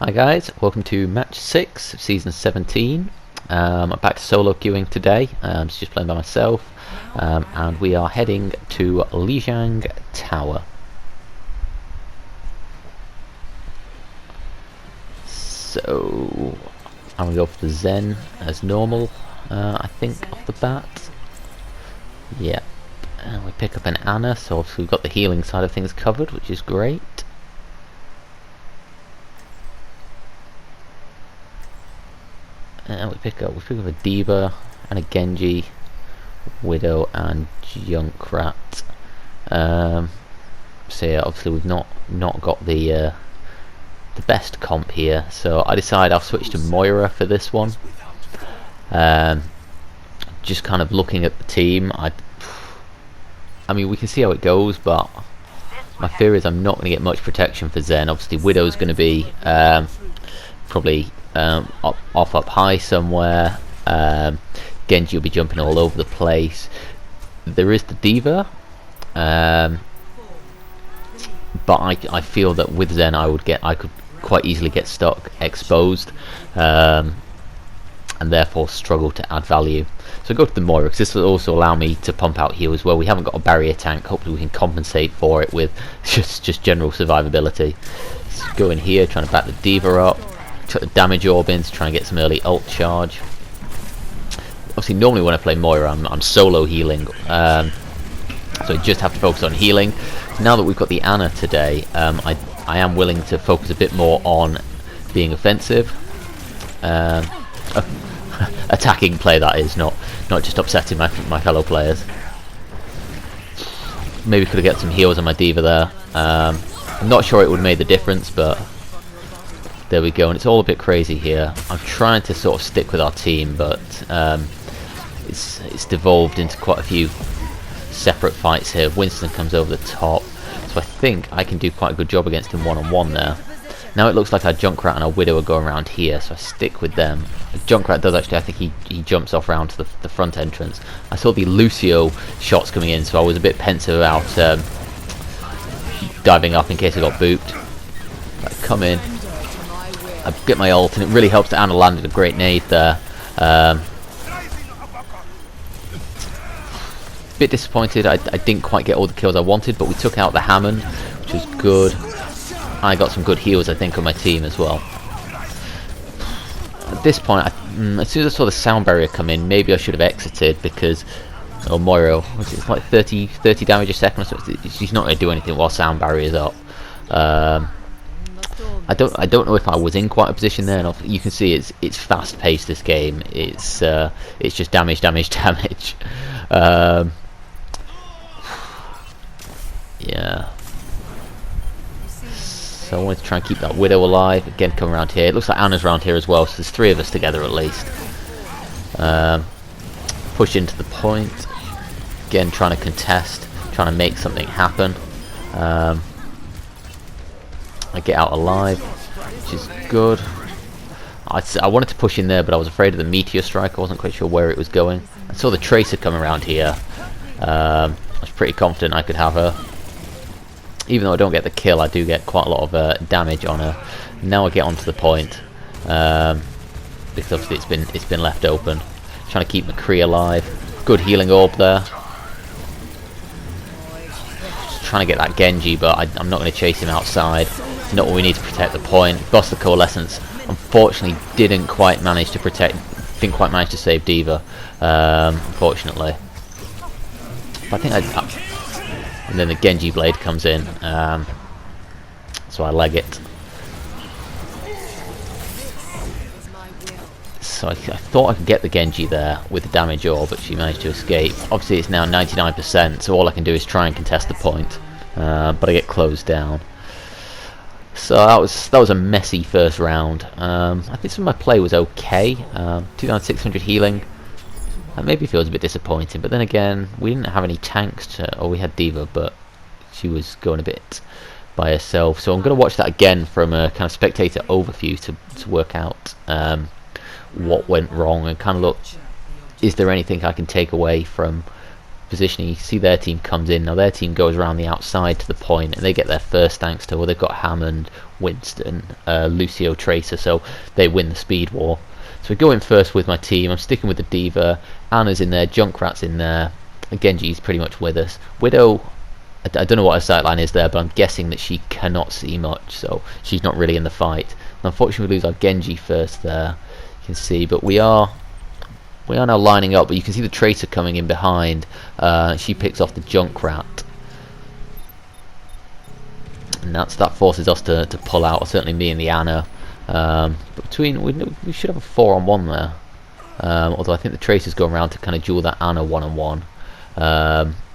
Hi guys, welcome to match 6 of season 17. I'm back to solo queuing today. Just playing by myself, and we are heading to Lijang Tower. So I'm gonna go for the Zen as normal. I think off the bat. Yeah, and we pick up an Anna, so obviously we've got the healing side of things covered, which is great. And we pick up a Diva and a Genji, Widow and Junkrat. So yeah, obviously we've not got the best comp here, so I decided I'll switch to Moira for this one. Just kind of looking at the team, I mean we can see how it goes, but my fear is I'm not going to get much protection for Zen. Obviously Widow's going to be probably up high somewhere. Genji will be jumping all over the place. There is the Diva, but I feel that with Zen I could quite easily get stuck exposed, and therefore struggle to add value. So go to the Moira, because this will also allow me to pump out heal as well. We haven't got a barrier tank. Hopefully we can compensate for it with just general survivability. So go in here, trying to back the Diva up. Took the damage orb in to try and get some early ult charge. Obviously normally when I play Moira I'm solo healing, so I just have to focus on healing. Now that we've got the Anna today, I am willing to focus a bit more on being offensive, attacking play, that is, not just upsetting my fellow players. Maybe could have got some heals on my Diva there. I'm not sure it would have made the difference, but there we go. And it's all a bit crazy here. I'm trying to sort of stick with our team, but it's devolved into quite a few separate fights here. Winston comes over the top, so I think I can do quite a good job against him one-on-one there. Now it looks like our Junkrat and our Widow are going around here, so I stick with them. Junkrat does actually, I think he jumps off around to the front entrance. I saw the Lucio shots coming in, so I was a bit pensive about diving up in case I got booped. I come in, I get my ult, and it really helps that Anna landed a great nade there. Bit disappointed, I didn't quite get all the kills I wanted, but we took out the Hammond, which was good. I got some good heals, I think, on my team as well. At this point, as soon as I saw the sound barrier come in, maybe I should have exited, because Moira, it's like 30 damage a second, so she's not going to do anything while sound barrier is up. I don't know if I was in quite a position there. And you can see it's fast paced, this game. It's just damage. Yeah. So I wanted to try and keep that Widow alive. Again, come around here. It looks like Anna's around here as well, so there's 3 of us together at least. Push into the point. Again, trying to contest, trying to make something happen. I get out alive, which is good. I wanted to push in there, but I was afraid of the meteor strike. I wasn't quite sure where it was going. I saw the Tracer come around here. I was pretty confident I could have her. Even though I don't get the kill, I do get quite a lot of damage on her. Now I get onto the point, because obviously it's been left open. Trying to keep McCree alive. Good healing orb there. Just trying to get that Genji, but I'm not going to chase him outside. Not what we need to protect the point. Lost the coalescence. Unfortunately, didn't quite manage to save Diva. Unfortunately, but I think and then the Genji blade comes in, so I leg it. So I thought I could get the Genji there with the damage orb, but she managed to escape. Obviously, it's now 99%, so all I can do is try and contest the point, but I get closed down. So that was a messy first round. I think some of my play was okay. 2,600 healing. That maybe feels a bit disappointing, but then again, we didn't have any tanks, or we had Diva, but she was going a bit by herself. So I'm going to watch that again from a kind of spectator overview to work out what went wrong and kind of look, is there anything I can take away from positioning. You see their team comes in. Now their team goes around the outside to the point, and they get their first thanks to, well, they've got Hammond, Winston, Lucio, Tracer, so they win the speed war. So we go in first with my team. I'm sticking with the D.Va. Anna's in there, Junkrat's in there, and Genji's pretty much with us. Widow, I don't know what her sight line is there, but I'm guessing that she cannot see much, so she's not really in the fight. And unfortunately we lose our Genji first there, you can see, but we are now lining up, but you can see the Tracer coming in behind. She picks off the Junkrat, and that forces us to pull out, or certainly me and the Anna. But between we should have a 4-on-1 there, although I think the Tracer's going around to kind of duel that Anna 1-on-1.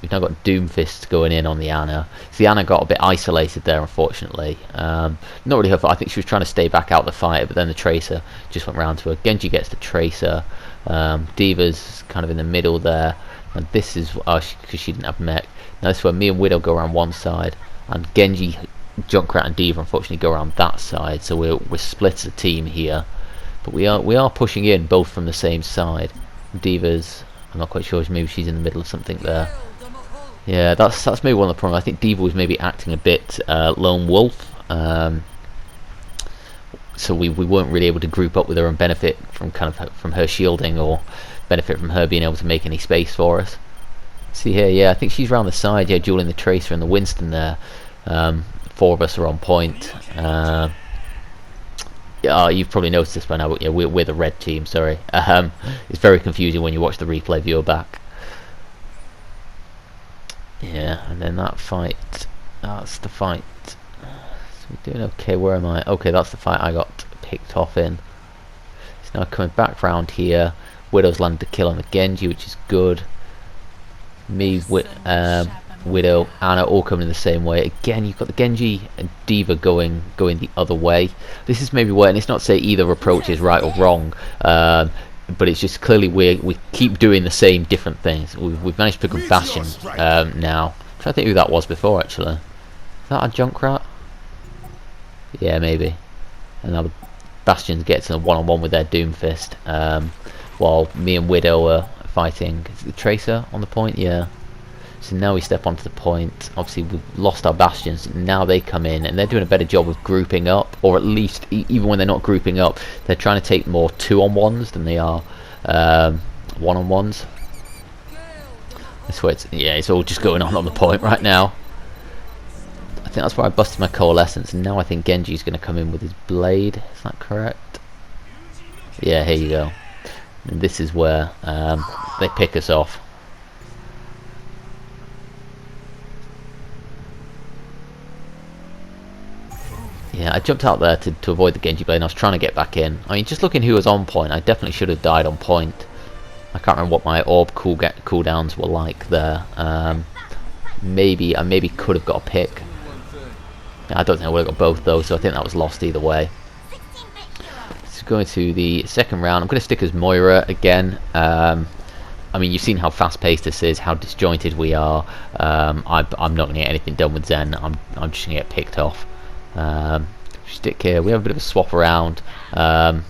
We've now got Doomfist going in on the Anna. So the Anna got a bit isolated there, unfortunately. Not really her fault. I think she was trying to stay back out the fight, but then the Tracer just went round to her. Genji gets the Tracer. D.Va's kind of in the middle there, and this is because she didn't have mech. Now this is where me and Widow go around one side, and Genji, Junkrat, and D.Va unfortunately go around that side. So we're split as a team here, but we are pushing in both from the same side. D.Va's, I'm not quite sure, maybe she's in the middle of something there. Yeah, that's maybe one of the problems. I think D.Va was maybe acting a bit lone wolf, so we weren't really able to group up with her and benefit from from her shielding, or benefit from her being able to make any space for us. See here, yeah, I think she's round the side, yeah, dueling the Tracer and the Winston there. 4 of us are on point. Yeah, you've probably noticed this by now, but yeah, we're the red team, sorry. It's very confusing when you watch the replay viewer back. Yeah, and then that fight, that's the fight. So we're doing okay. Where am I? Okay, that's the fight I got picked off in. So now coming back round here, Widow's landed a kill on the Genji, which is good. Me, Widow, Anna all coming in the same way. Again, you've got the Genji and D.Va going the other way. This is maybe where, and it's not to say either approach is right or wrong, but it's just clearly we keep doing the same different things. We've managed to pick up Bastion now. I'm trying to think who that was before, actually. Is that a Junkrat? Yeah, maybe. And now the Bastions get to the 1-on-1 with their Doomfist, while me and Widow are fighting. Is it the Tracer on the point? Yeah. So now we step onto the point. Obviously we've lost our Bastions. Now they come in and they're doing a better job of grouping up, or at least even when they're not grouping up, they're trying to take more 2-on-1s than they are 1-on-1s. That's where it's all just going on the point right now. I think that's where I busted my coalescence, and now I think Genji's going to come in with his blade. Is that correct? Yeah, here you go. And this is where they pick us off. Yeah, I jumped out there to avoid the Genji blade, and I was trying to get back in. I mean, just looking who was on point, I definitely should have died on point. I can't remember what my orb cooldowns were like there. I maybe could have got a pick. I don't think I would have got both though, so I think that was lost either way. So going to the second round, I'm going to stick as Moira again. I mean, you've seen how fast-paced this is, how disjointed we are. I'm not going to get anything done with Zen. I'm just going to get picked off. Stick here. We have a bit of a swap around. Our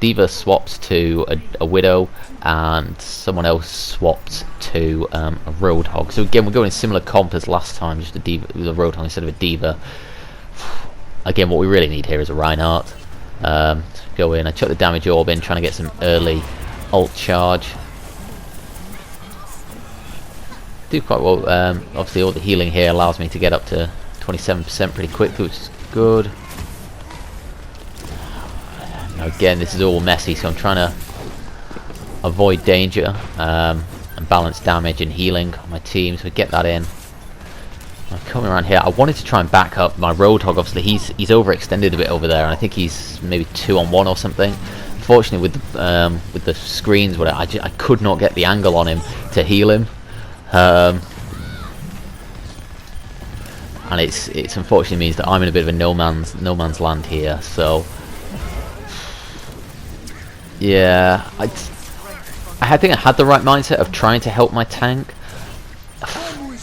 D.Va swaps to a Widow, and someone else swapped to a Roadhog. So again, we're going in similar comp as last time, just a Roadhog instead of a D.Va. Again, what we really need here is a Reinhardt. Go in. I chuck the damage orb in, trying to get some early ult charge. Do quite well. Obviously, all the healing here allows me to get up to 27% pretty quickly, which is good. Now again, this is all messy, so I'm trying to avoid danger and balance damage and healing on my team, so we get that in. I'm coming around here. I wanted to try and back up my Roadhog. Obviously, he's overextended a bit over there, and I think he's maybe 2-on-1 or something. Unfortunately, with the screens, I could not get the angle on him to heal him. And it's unfortunately means that I'm in a bit of a no man's land here. So yeah, I think I had the right mindset of trying to help my tank.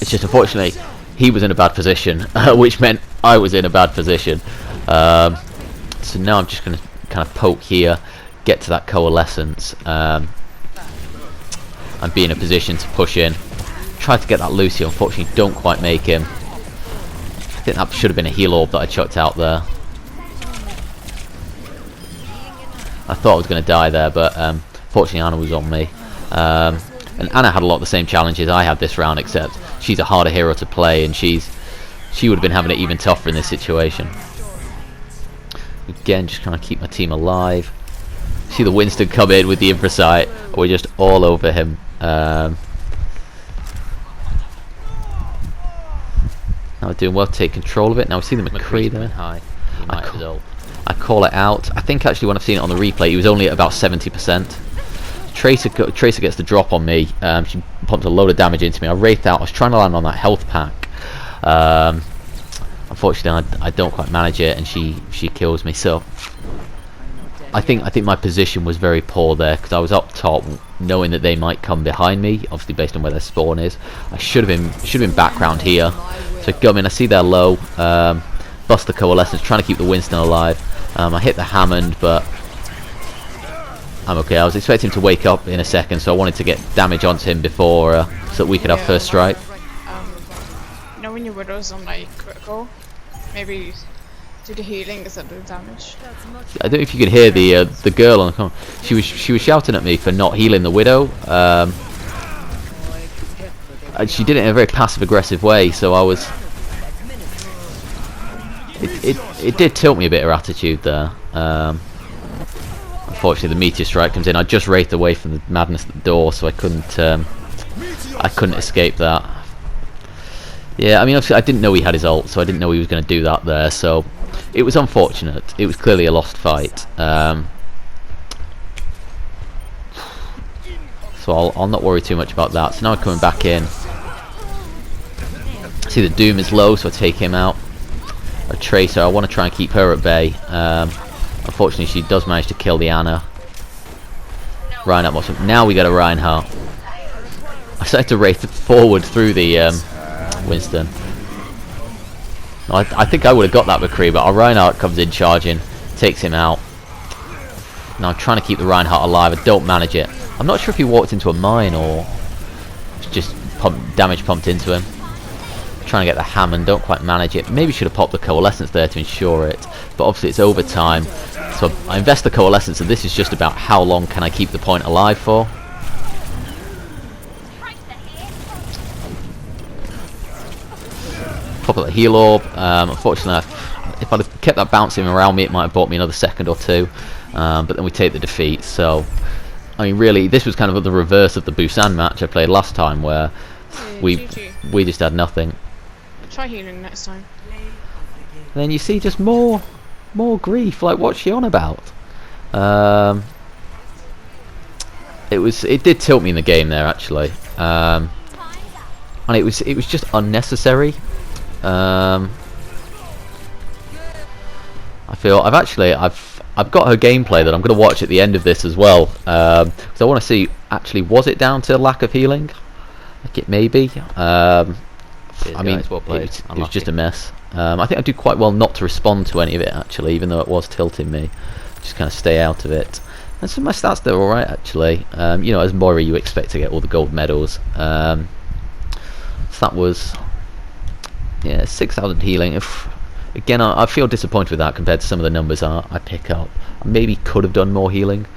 It's just unfortunately he was in a bad position, which meant I was in a bad position. So now I'm just going to kind of poke here, get to that coalescence, and and be in a position to push in. Tried to get that Lucy, unfortunately don't quite make him. I think that should have been a heal orb that I chucked out there. I thought I was going to die there, but fortunately Anna was on me. And Anna had a lot of the same challenges I had this round, except she's a harder hero to play, and she would have been having it even tougher in this situation. Again, just trying to keep my team alive. See the Winston come in with the Infrasight. We're just all over him. Now we're doing well to take control of it. Now we see the McCree there. High. I call it out. I think actually when I've seen it on the replay, he was only at about 70%. Tracer gets the drop on me. She pumped a load of damage into me. I wraithed out. I was trying to land on that health pack. Unfortunately, I don't quite manage it, and she kills me. So I think my position was very poor there, because I was up top, knowing that they might come behind me. Obviously, based on where their spawn is, I should have been background here. So I come in. I see they're low. Bust the Coalescence, trying to keep the Winston alive. I hit the Hammond, but I'm okay. I was expecting him to wake up in a second, so I wanted to get damage onto him before, so that we could have first strike. You know when your Widow's on like critical, maybe do the healing instead of the damage. I don't know if you could hear the girl on the corner. She was shouting at me for not healing the Widow. And she did it in a very passive aggressive way, so I was. It did tilt me a bit, her attitude there. Unfortunately, the meteor strike comes in. I just wraithed away from the madness at the door, so I couldn't escape that. Yeah, I mean, obviously I didn't know he had his ult, so I didn't know he was going to do that there. So it was unfortunate. It was clearly a lost fight. So I'll not worry too much about that. So now I'm coming back in. See the Doom is low, so I take him out. A Tracer, I want to try and keep her at bay. Unfortunately, she does manage to kill the Anna. Reinhardt must have. Now we got a Reinhardt. I started to wraith forward through the Winston. I think I would have got that McCree, but our Reinhardt comes in charging, takes him out. Now I'm trying to keep the Reinhardt alive. I don't manage it. I'm not sure if he walked into a mine or just damage pumped into him. Trying to get the Hammond, don't quite manage it. Maybe should have popped the Coalescence there to ensure it, but obviously it's overtime, so I invest the Coalescence, and this is just about how long can I keep the point alive for. Pop up the heal orb. Unfortunately, if I'd have kept that bouncing around me, it might have bought me another second or two, but then we take the defeat. So I mean, really, this was kind of the reverse of the Busan match I played last time, where we just had nothing. Try healing next time. And then you see just more grief. Like, what's she on about? It did tilt me in the game there, actually, and it was just unnecessary. I feel I've got her gameplay that I'm going to watch at the end of this as well, because I want to see, actually, was it down to lack of healing? Like, it may be. I mean, it was just a mess. I think I do quite well not to respond to any of it, actually, even though it was tilting me. Just kind of stay out of it. And some of my stats, they're alright, actually. You know, as Moira, you expect to get all the gold medals. So that was, yeah, 6,000 healing. Again, I feel disappointed with that compared to some of the numbers I pick up. I maybe could have done more healing.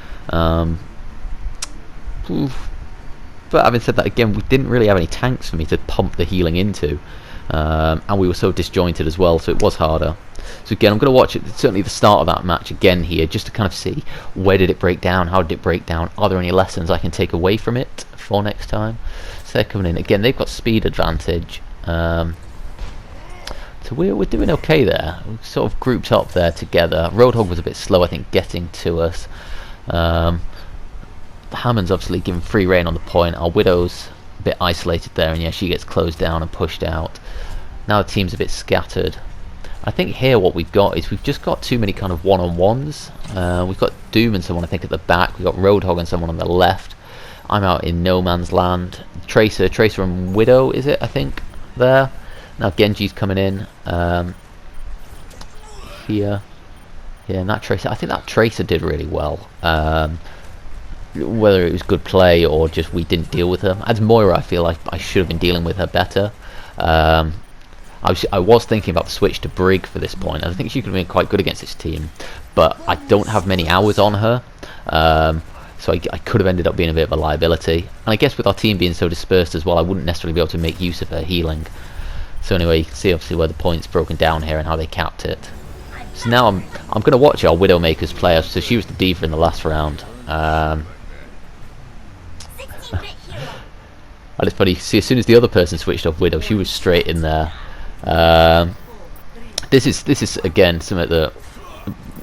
But having said that, again, we didn't really have any tanks for me to pump the healing into, and we were so disjointed as well, so it was harder. So again, I'm going to watch it, certainly the start of that match again here, just to kind of see where did it break down, how did it break down, are there any lessons I can take away from it for next time. So they're coming in again. They've got speed advantage, so we're doing okay there. We've sort of grouped up there together. Roadhog was a bit slow, I think, getting to us. Hammond's obviously given free reign on the point. Our Widow's a bit isolated there, and yeah, she gets closed down and pushed out. Now the team's a bit scattered. I think here what we've got is we've just got too many kind of one-on-ones. We've got Doom and someone, I think, at the back. We've got Roadhog and someone on the left. I'm out in no man's land. Tracer and Widow, is it, I think, there. Now Genji's coming in here. Yeah, and that Tracer, I think that Tracer did really well. whether it was good play or just we didn't deal with her. As Moira, I feel like I should have been dealing with her better. I was thinking about the switch to Brig for this point. I think she could have been quite good against this team, but I don't have many hours on her, so I could have ended up being a bit of a liability. And I guess with our team being so dispersed as well, I wouldn't necessarily be able to make use of her healing. So anyway, you can see obviously where the point's broken down here and how they capped it. So now I'm going to watch our Widowmakers play. So she was the diva in the last round. And it's funny, see, as soon as the other person switched off Widow, she was straight in there. This is again something that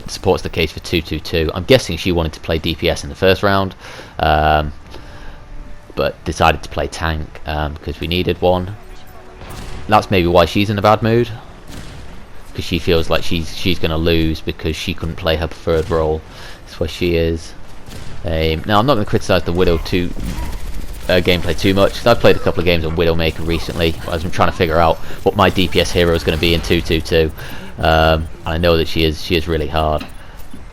supports the case for 2-2-2. I'm guessing she wanted to play DPS in the first round, but decided to play tank because we needed one. That's maybe why she's in a bad mood, because she feels like she's going to lose because she couldn't play her preferred role. That's why she is. Now I'm not going to criticise the Widow gameplay too much, because I've played a couple of games on Widowmaker recently as I'm trying to figure out what my DPS hero is going to be in 2-2-2, and I know that she is really hard.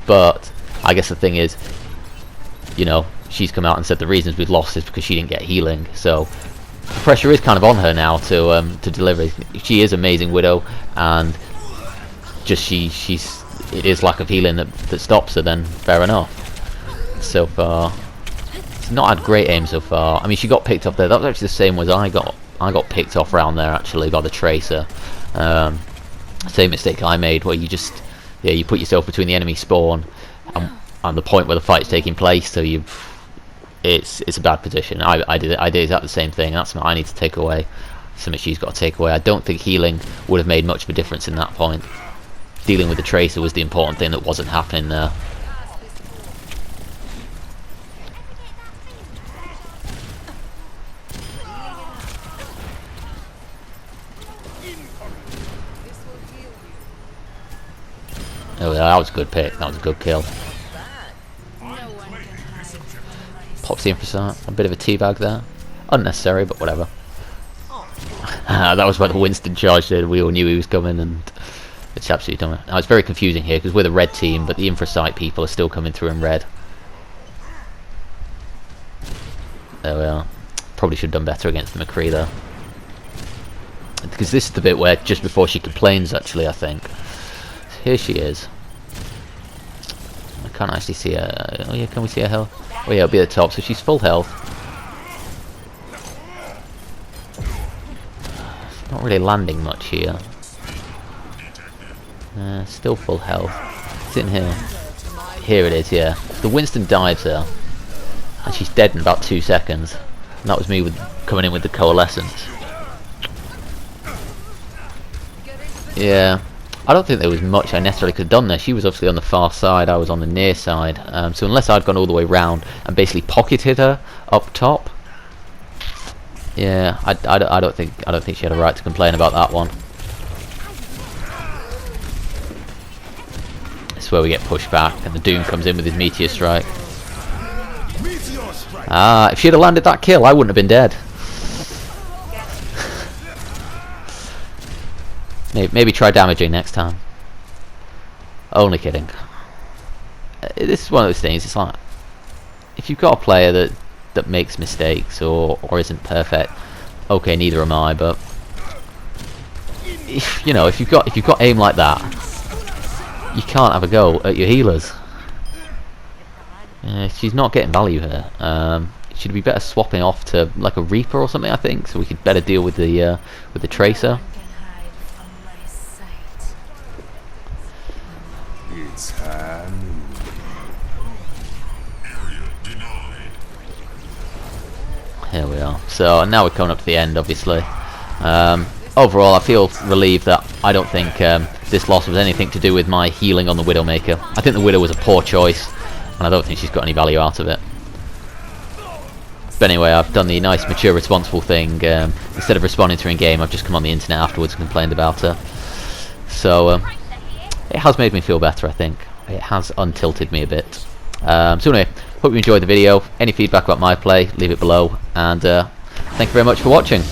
But I guess the thing is, you know, she's come out and said the reasons we've lost is because she didn't get healing, so the pressure is kind of on her now to deliver. She is amazing Widow, and just it is lack of healing that stops her. Then fair enough. So far, it's not had great aim so far. I mean, she got picked off there. That was actually the same as I got picked off around there actually by the Tracer. Same mistake I made, where you just you put yourself between the enemy spawn and the point where the fight's taking place. So it's a bad position. I did exactly the same thing. That's something I need to take away. Something she's got to take away. I don't think healing would have made much of a difference in that point. Dealing with the Tracer was the important thing that wasn't happening there. Oh, that was a good pick. That was a good kill. Pops the infrastructure. A bit of a teabag there. Unnecessary, but whatever. That was where the Winston charged in. We all knew he was coming, and it's absolutely dumb. Now, it's very confusing here because we're the red team, but the infrasight people are still coming through in red. There we are. Probably should have done better against the McCree there, because this is the bit where just before she complains, actually, I think. Here she is. I can't actually see her. Oh yeah, can we see her health? Oh yeah, it'll be at the top, so she's full health. Not really landing much here. Still full health. It's in here. Here it is, yeah. The Winston dives her, and she's dead in about 2 seconds. And that was me coming in with the coalescence. Yeah. I don't think there was much I necessarily could have done there. She was obviously on the far side, I was on the near side. So unless I'd gone all the way round and basically pocketed her up top, yeah, I don't think she had a right to complain about that one. This is where we get pushed back, and the Doom comes in with his Meteor Strike. If she'd have landed that kill, I wouldn't have been dead. Maybe try damaging next time. Only kidding. This is one of those things. It's like, if you've got a player that makes mistakes or isn't perfect, okay, neither am I. But if you've got aim like that, you can't have a go at your healers. She's not getting value here. She'd be better swapping off to like a Reaper or something, I think, so we could better deal with the Tracer. Here we are. So now we're coming up to the end, obviously. Overall, I feel relieved that I don't think this loss was anything to do with my healing on the Widowmaker. I think the Widow was a poor choice, and I don't think she's got any value out of it. But anyway, I've done the nice, mature, responsible thing. Instead of responding to her in game, I've just come on the internet afterwards and complained about her. So it has made me feel better, I think. It has untilted me a bit. So anyway, hope you enjoyed the video. Any feedback about my play, leave it below. And thank you very much for watching.